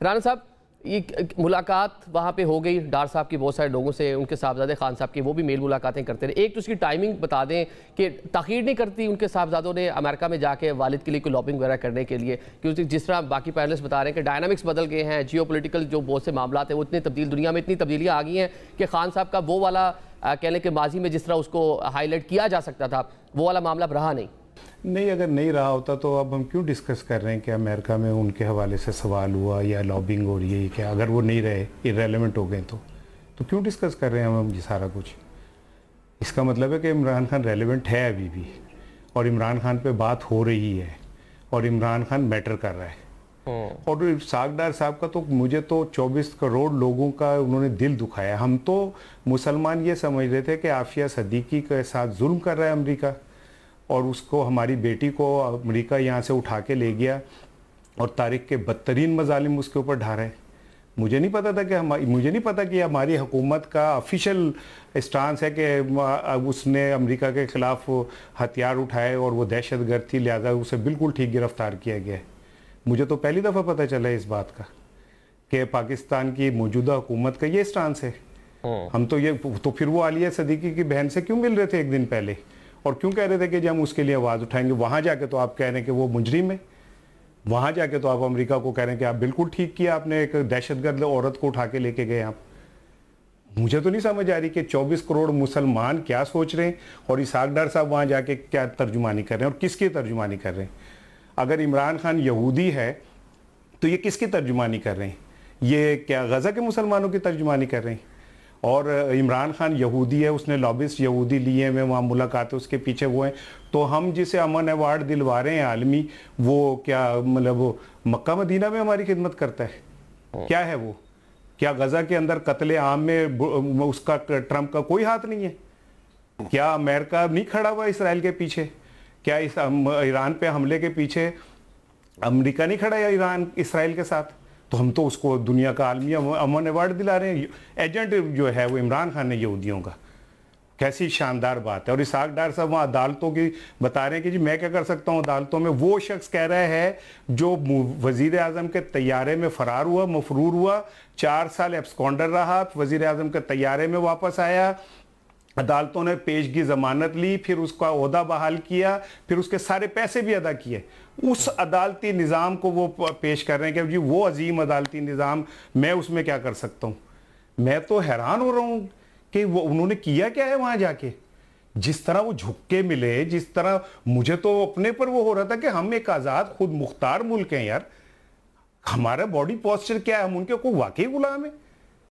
राना साहब, ये मुलाकात वहाँ पे हो गई डार साहब की बहुत सारे लोगों से, उनके साहबजादे खान साहब की, वो भी मेल मुलाकातें करते रहे। एक तो उसकी टाइमिंग बता दें कि ताख़ीर नहीं करती उनके साहबजादों ने अमेरिका में जाके वालिद के लिए कोई लॉबिंग वगैरह करने के लिए, क्योंकि जिस तरह बाकी पैनलिस्ट बता रहे हैं कि डायनामिक्स बदल गए हैं, जियोपॉलिटिकल जो बहुत से मामला हैं वो इतनी तब्दील, दुनिया में इतनी तब्दीलियाँ आ गई हैं कि खान साहब का वो वाला कहने के माजी में जिस तरह उसको हाईलाइट किया जा सकता था वो वाला मामला अब रहा नहीं। अगर नहीं रहा होता तो अब हम क्यों डिस्कस कर रहे हैं कि अमेरिका में उनके हवाले से सवाल हुआ या लॉबिंग हो रही है क्या? अगर वो नहीं रहे, इरेलेवेंट हो गए तो क्यों डिस्कस कर रहे हैं हम ये सारा कुछ? इसका मतलब है कि इमरान खान रेलेवेंट है अभी भी, और इमरान खान पे बात हो रही है, और इमरान खान मैटर कर रहा है। और इसाक डार साहब का तो मुझे तो 24 करोड़ लोगों का उन्होंने दिल दुखाया। हम तो मुसलमान ये समझ रहे थे कि आफिया सदीकी के साथ जुल्म कर रहा है अमेरिका, और उसको, हमारी बेटी को अमेरिका यहाँ से उठा के ले गया और तारीख के बदतरीन मजालिम उसके ऊपर ढा रहे हैं। मुझे नहीं पता कि हमारी हुकूमत का ऑफिशियल स्टांस है कि उसने अमेरिका के ख़िलाफ़ हथियार उठाए और वो दहशतगर्द थी, लिहाजा उसे बिल्कुल ठीक गिरफ़्तार किया गया है। मुझे तो पहली दफ़ा पता चला इस बात का कि पाकिस्तान की मौजूदा हुकूमत का ये स्टांस है। हम तो फिर वो आलिया सदीकी की बहन से क्यों मिल रहे थे एक दिन पहले, और क्यों कह रहे थे कि जब हम उसके लिए आवाज़ उठाएंगे? वहाँ जाके तो आप कह रहे हैं कि वो मुजरिम है, वहाँ जाके तो आप अमेरिका को कह रहे हैं कि आप बिल्कुल ठीक किया, आपने एक दहशतगर्द औरत को उठा के लेके गए आप। मुझे तो नहीं समझ आ रही कि 24 करोड़ मुसलमान क्या सोच रहे हैं और इसाक डार साहब वहाँ जाके क्या तर्जुमानी कर रहे हैं और किसकी तर्जुमानी कर रहे हैं। अगर इमरान खान यहूदी है तो ये किसकी तर्जुमानी कर रहे हैं? ये क्या गज़ा के मुसलमानों की तर्जुमानी कर रहे हैं? और इमरान खान यहूदी है, उसने लॉबिस्ट यहूदी लिए हैं, वहाँ मुलाकातें उसके पीछे वो हैं, तो हम जिसे अमन अवार्ड दिलवा रहे हैं आलमी, वो क्या मतलब वो मक्का मदीना में हमारी खिदमत करता है? क्या है वो? क्या गज़ा के अंदर कत्ले आम में उसका, ट्रंप का कोई हाथ नहीं है? क्या अमेरिका नहीं खड़ा हुआ इसराइल के पीछे? क्या इस ईरान पे हमले के पीछे अमेरिका नहीं खड़ा है ईरान इसराइल के साथ? तो हम तो उसको दुनिया का आलमी अमन अवार्ड दिला रहे हैं। एजेंट जो है वो इमरान खान है यहूदियों का। कैसी शानदार बात है। और इसाक डार साहब वहाँ अदालतों की बता रहे हैं कि जी मैं क्या कर सकता हूँ अदालतों में। वो शख्स कह रहा है जो वज़ीर आज़म के तैयारे में फ़रार हुआ, मफरूर हुआ, 4 साल एब्सकॉन्डर रहा, वज़ीर आज़म के तैयारे में वापस आया, अदालतों ने पेशगी ज़मानत ली, फिर उसका ओहदा बहाल किया, फिर उसके सारे पैसे भी अदा किए। उस अदालती निज़ाम को वो पेश कर रहे हैं कि जी वो अजीम अदालती निज़ाम, मैं उसमें क्या कर सकता हूँ। मैं तो हैरान हो रहा हूँ कि वो उन्होंने किया क्या है वहाँ जाके। जिस तरह वो झुक के मिले, जिस तरह मुझे तो अपने पर वो हो रहा था कि हम एक आज़ाद खुद मुख्तार मुल्क हैं यार, हमारा बॉडी पोस्चर क्या है, हम उनके को वाकई गुलाम है।